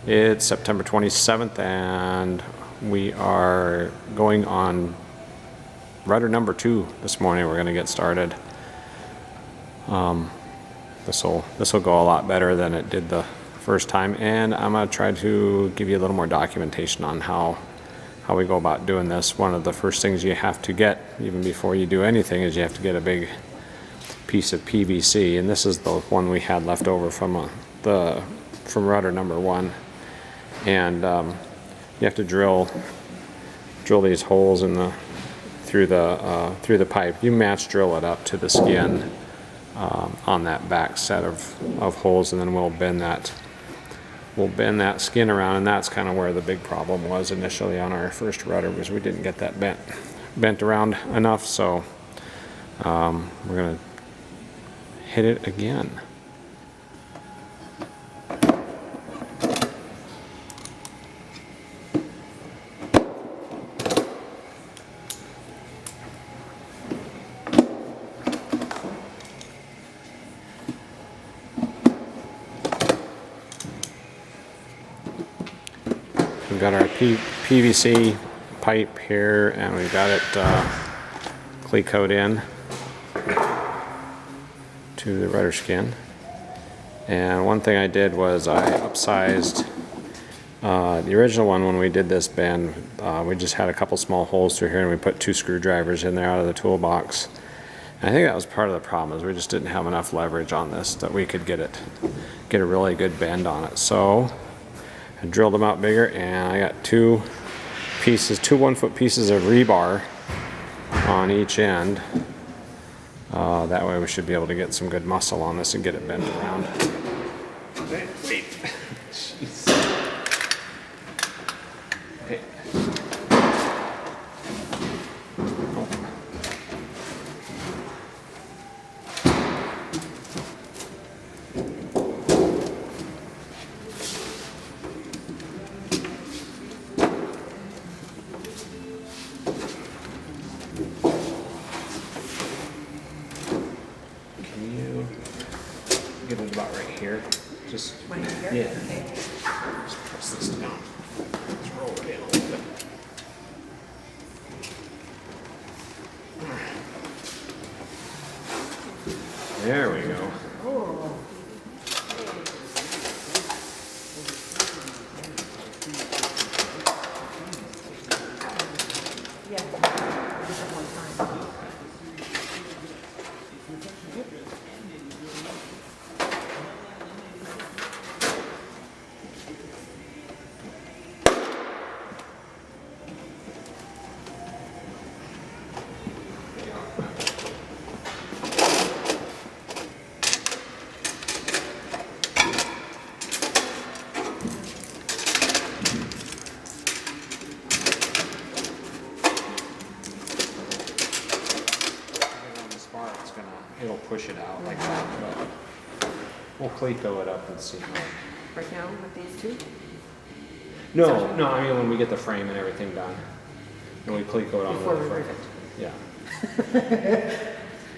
It's September 27th and we are going on rudder number 2 this morning. We're going to get started. This will go a lot better than it did the first time, and I'm going to try to give you a little more documentation on how we go about doing this. One of the first things you have to get, even before you do anything, is you have to get a big piece of PVC, and this is the one we had left over from rudder number 1. And you have to drill these holes in through the pipe. You match drill it up to the skin on that back set of holes, and then we'll bend that skin around. And that's kind of where the big problem was initially on our first rudder, was we didn't get that bent around enough. So we're gonna hit it again. We've got our PVC pipe here, and we've got it cleat in to the rudder skin. And one thing I did was I upsized the original one. When we did this bend, we just had a couple small holes through here, and we put 2 screwdrivers in there out of the toolbox. And I think that was part of the problem, is we just didn't have enough leverage on this that we could get a really good bend on it. So I drilled them out bigger, and I got 2 1-foot pieces of rebar on each end. That way we should be able to get some good muscle on this and get it bent around. Wait. Jeez. Okay. Get it about right here. Just right here? Yeah. Okay. Just press this down. Just roll it in a little bit. There we go. Oh. Yeah. Just at one time. It'll push it out like that, but we'll cleco it up and see. Right now with these 2? No, I mean when we get the frame and everything done, and we cleco it on Before the we frame. rivet. Yeah.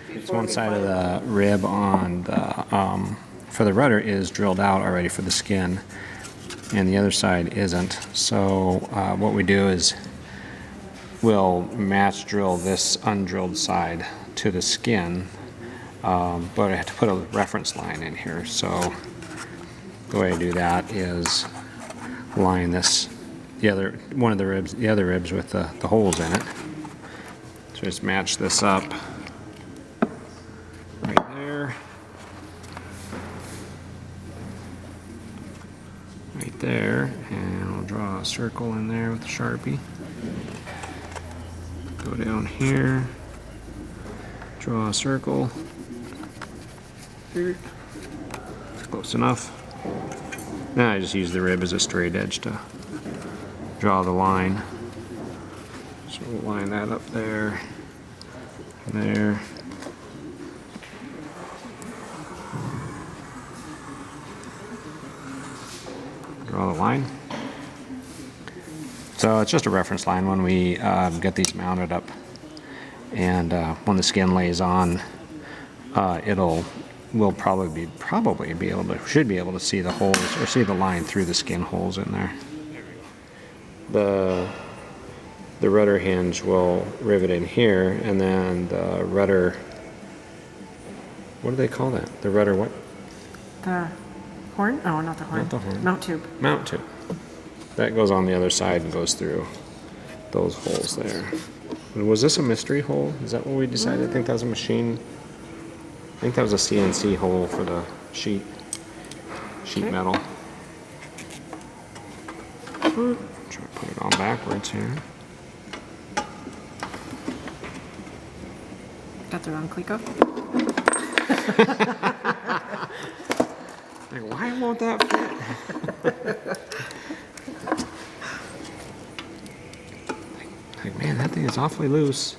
It's one side of the rib on the for the rudder is drilled out already for the skin, and the other side isn't. So what we do is we'll match drill this undrilled side to the skin. But I have to put a reference line in here. So the way I do that is line the other ribs with the holes in it. So just match this up right there, right there, and I'll draw a circle in there with a Sharpie. Go down here, draw a circle. Close enough. Now I just use the rib as a straight edge to draw the line. So we'll line that up there, there. Draw the line. So it's just a reference line when we get these mounted up, and when the skin lays on, it'll we'll probably be able to, should be able to see the holes or see the line through the skin holes in there. The rudder hinge will rivet in here, and then the rudder, what do they call that? The rudder what? The horn? Oh, not the horn. Not the horn. Mount tube. Mount tube. That goes on the other side and goes through those holes there. And was this a mystery hole? Is that what we decided? I think that was a machine. I think that was a CNC hole for the sheet Okay. metal. Try to put it on backwards here. Got the wrong Cleco. Like, why won't that fit? Like, man, that thing is awfully loose.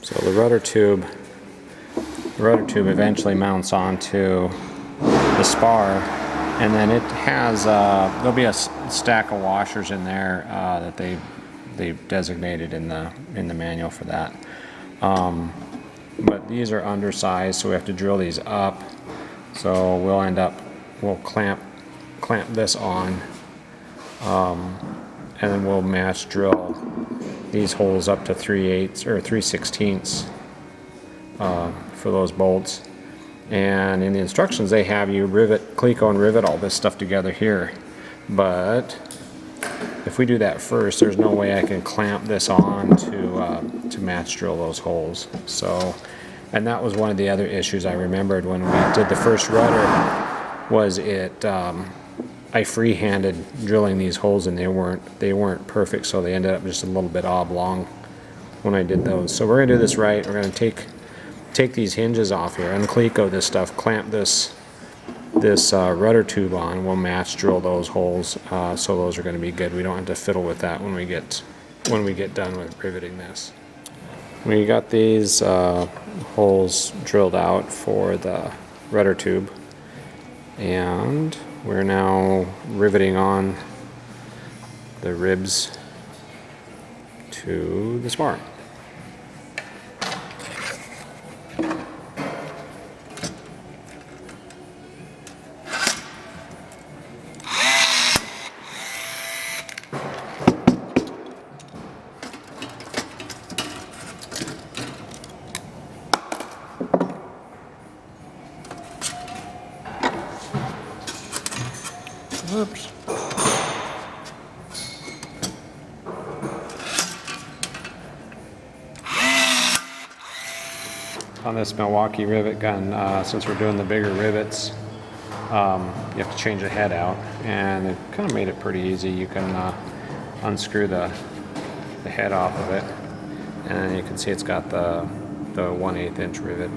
So the rudder tube eventually mounts onto the spar, and then it has there'll be a stack of washers in there that they designated in the manual for that. But these are undersized, so we have to drill these up. So we'll clamp this on, and then we'll match drill these holes up to 3/8 or 3/16 for those bolts. And in the instructions they have you Cleco and rivet all this stuff together here. But if we do that first, there's no way I can clamp this on to match drill those holes. So, and that was one of the other issues I remembered when we did the first rudder, was I free-handed drilling these holes, and they weren't perfect, so they ended up just a little bit oblong when I did those. So we're gonna do this right. We're gonna take these hinges off here, uncleco this stuff, clamp this rudder tube on. We'll match drill those holes, so those are going to be good. We don't have to fiddle with that when we get done with riveting this. We got these holes drilled out for the rudder tube, and we're now riveting on the ribs to the spar. Oops. On this Milwaukee rivet gun, since we're doing the bigger rivets, you have to change the head out, and it kind of made it pretty easy. You can unscrew the head off of it, and you can see it's got the 1/8 inch rivet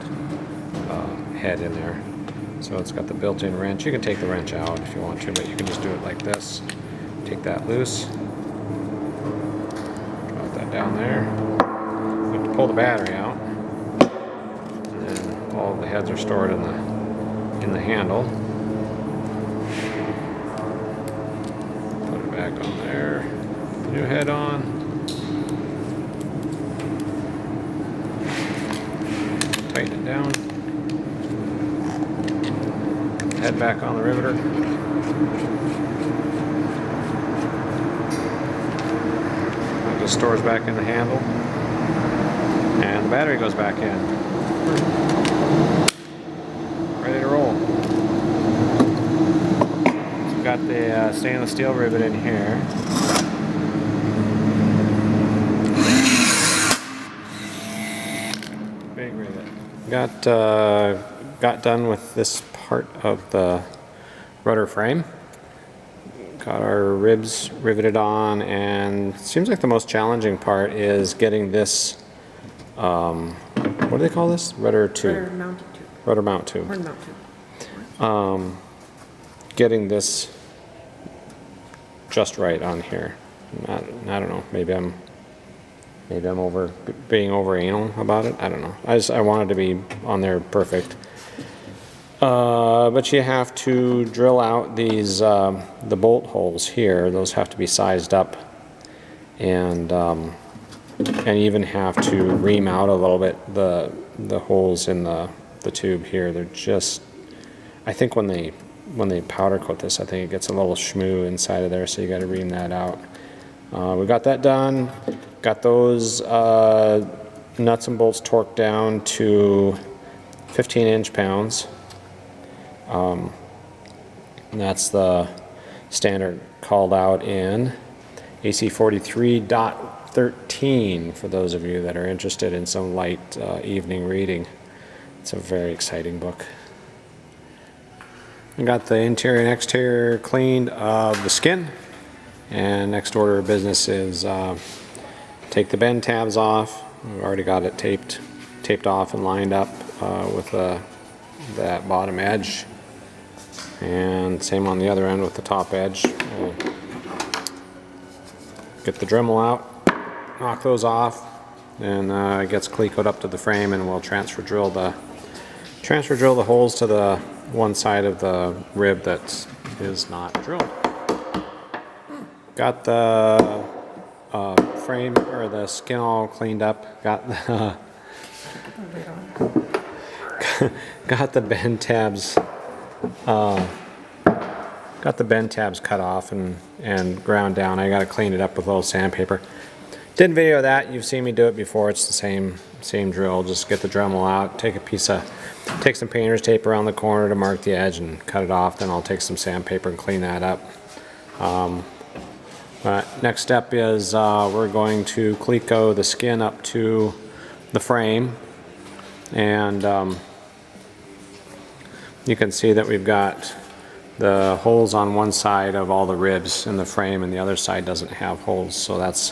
head in there. So it's got the built-in wrench. You can take the wrench out if you want to, but you can just do it like this. Take that loose. Drop that down there. You have to pull the battery out. And then all of the heads are stored in the handle. Put it back on there. Put the new head on. Tighten it down. Head back on the riveter. It just stores back in the handle. And the battery goes back in. Ready to roll. So we've got the stainless steel rivet in here. Big rivet. Got done with this part of the rudder frame. Got our ribs riveted on, and it seems like the most challenging part is getting this, what do they call this? Rudder tube. Rudder mounted tube. Rudder mount tube. Horn mount tube. Getting this just right on here. I don't know, maybe I'm being over anal about it. I don't know. I wanted to be on there perfect. But you have to drill out these the bolt holes here. Those have to be sized up, and even have to ream out a little bit the holes in the the tube here. They're just, I think when they powder coat this, I think it gets a little shmoo inside of there, so you got to ream that out. We got that done. Got those nuts and bolts torqued down to 15 inch-pounds. And that's the standard called out in AC 43.13 for those of you that are interested in some light evening reading. It's a very exciting book. I got the interior and exterior cleaned of the skin, and next order of business is take the bend tabs off. We've already got it taped off and lined up with that bottom edge, and same on the other end with the top edge. We'll get the Dremel out, knock those off, and it gets clecoed up to the frame, and we'll transfer drill the holes to the one side of the rib that is not drilled. Got the frame or the skin all cleaned up. Got the bend tabs. Got the bend tabs cut off and ground down. I got to clean it up with a little sandpaper. Didn't video that. You've seen me do it before. It's the same drill. Just get the Dremel out. Take some painter's tape around the corner to mark the edge and cut it off. Then I'll take some sandpaper and clean that up. Next step is we're going to cleco the skin up to the frame, and you can see that we've got the holes on one side of all the ribs in the frame, and the other side doesn't have holes, so that's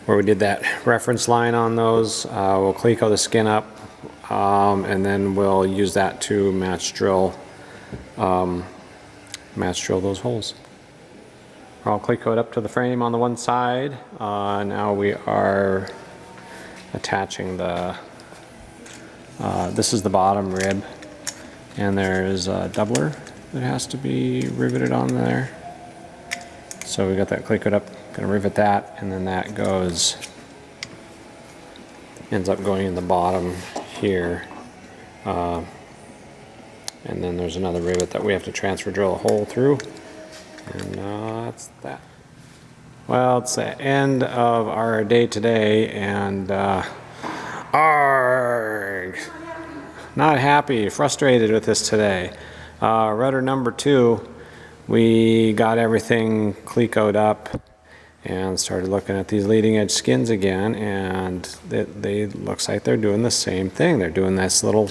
where we did that reference line on those. We'll cleco the skin up, and then we'll use that to match drill those holes. I'll cleco it up to the frame on the one side. Now we are attaching this is the bottom rib, and there's a doubler that has to be riveted on there. So we got that clecoed up, gonna rivet that, and then that ends up going in the bottom here. And then there's another rivet that we have to transfer drill a hole through. And that's that. Well, it's the end of our day today, and argh, not happy, frustrated with this today. Rudder number 2, we got everything clecoed up and started looking at these leading edge skins again, and they looks like they're doing the same thing. They're doing this little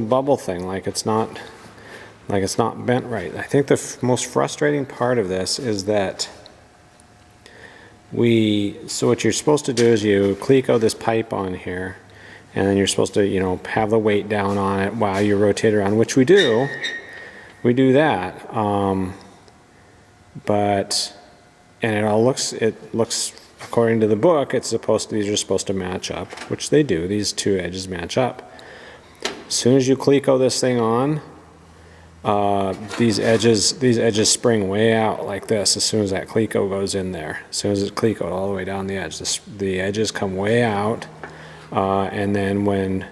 bubble thing, like it's not bent right. I think the most frustrating part of this is that so what you're supposed to do is you cleco this pipe on here, and then you're supposed to, have the weight down on it while you rotate around, which we do. We do that. And it looks, according to the book, these are supposed to match up, which they do. These two edges match up. As soon as you cleco this thing on, these edges spring way out like this. As soon as that cleco goes in there, as soon as it's clecoed all the way down the edge, the edges come way out. And then when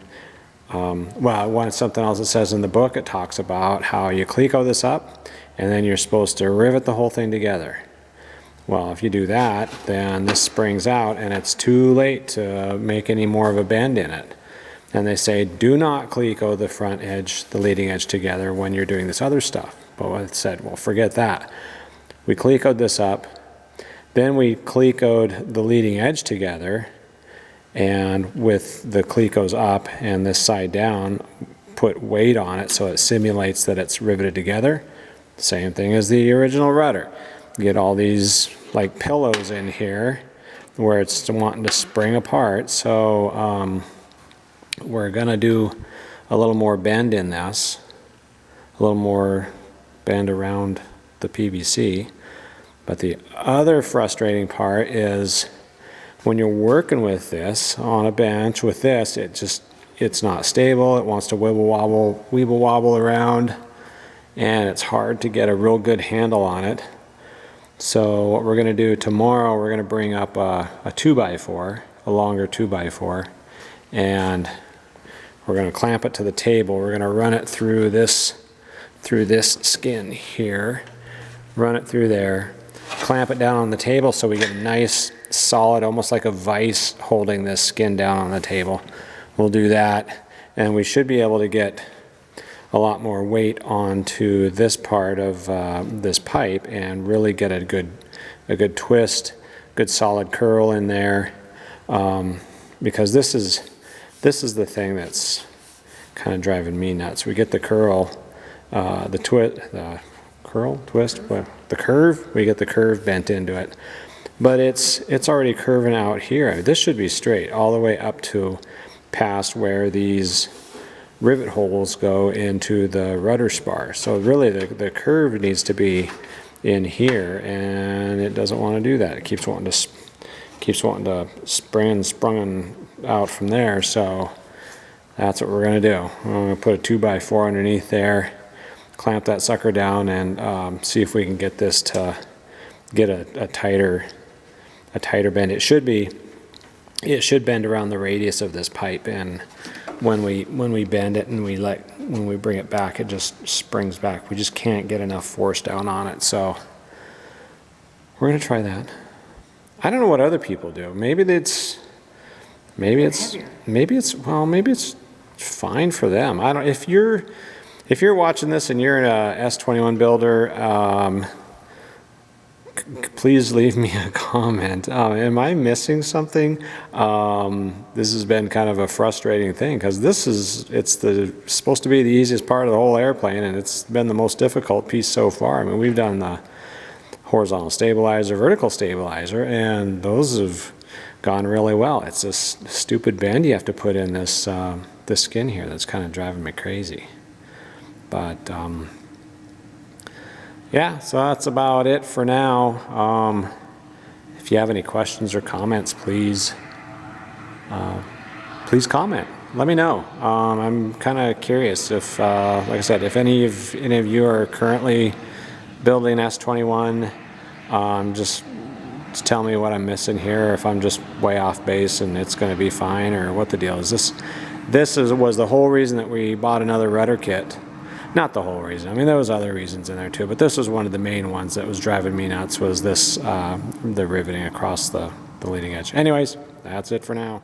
something else it says in the book, it talks about how you cleco this up, and then you're supposed to rivet the whole thing together. Well, if you do that, then this springs out, and it's too late to make any more of a bend in it. And they say, do not cleco the front edge, the leading edge together when you're doing this other stuff. But I said, well, forget that. We clecoed this up, then we clecoed the leading edge together, and with the clecos up and this side down, put weight on it so it simulates that it's riveted together. Same thing as the original rudder. You get all these like pillows in here where it's wanting to spring apart. So we're gonna do a little more bend in this, a little more bend around the PVC. But the other frustrating part is when you're working with this on a bench with this, it's not stable. It wants to weeble wobble around, and it's hard to get a real good handle on it. So what we're going to do tomorrow, we're going to bring up a 2x4, a longer 2x4, and we're going to clamp it to the table. We're going to run it through this skin here, run it through there, clamp it down on the table so we get a nice solid, almost like a vise holding this skin down on the table. We'll do that, and we should be able to get a lot more weight onto this part of this pipe and really get a good twist, good solid curl in there, because this is the thing that's kind of driving me nuts. We get the curl, the curve, we get the curve bent into it, but it's already curving out here. This should be straight all the way up to past where these rivet holes go into the rudder spar. So really the curve needs to be in here, and it doesn't want to do that. It keeps wanting to sprung out from there. So that's what we're going to do. I'm going to put a 2x4 underneath there, clamp that sucker down, and see if we can get this to get a tighter bend. It should bend around the radius of this pipe, and when we bend it and when we bring it back, it just springs back. We just can't get enough force down on it. So we're going to try that. I don't know what other people do. Maybe it's fine for them. I don't. If you're watching this and you're an S-21 builder, please leave me a comment. Am I missing something? This has been kind of a frustrating thing, because it's supposed to be the easiest part of the whole airplane, and it's been the most difficult piece so far. I mean, we've done the horizontal stabilizer, vertical stabilizer, and those have gone really well. It's this stupid bend you have to put in this skin here that's kind of driving me crazy. But yeah, so that's about it for now. If you have any questions or comments, please comment. Let me know. I'm kind of curious if, like I said, if any of you are currently building S-21, just tell me what I'm missing here, if I'm just way off base and it's going to be fine, or what the deal is. This was the whole reason that we bought another rudder kit. Not the whole reason. I mean, there was other reasons in there too, but this was one of the main ones that was driving me nuts, was this, the riveting across the leading edge. Anyways, that's it for now.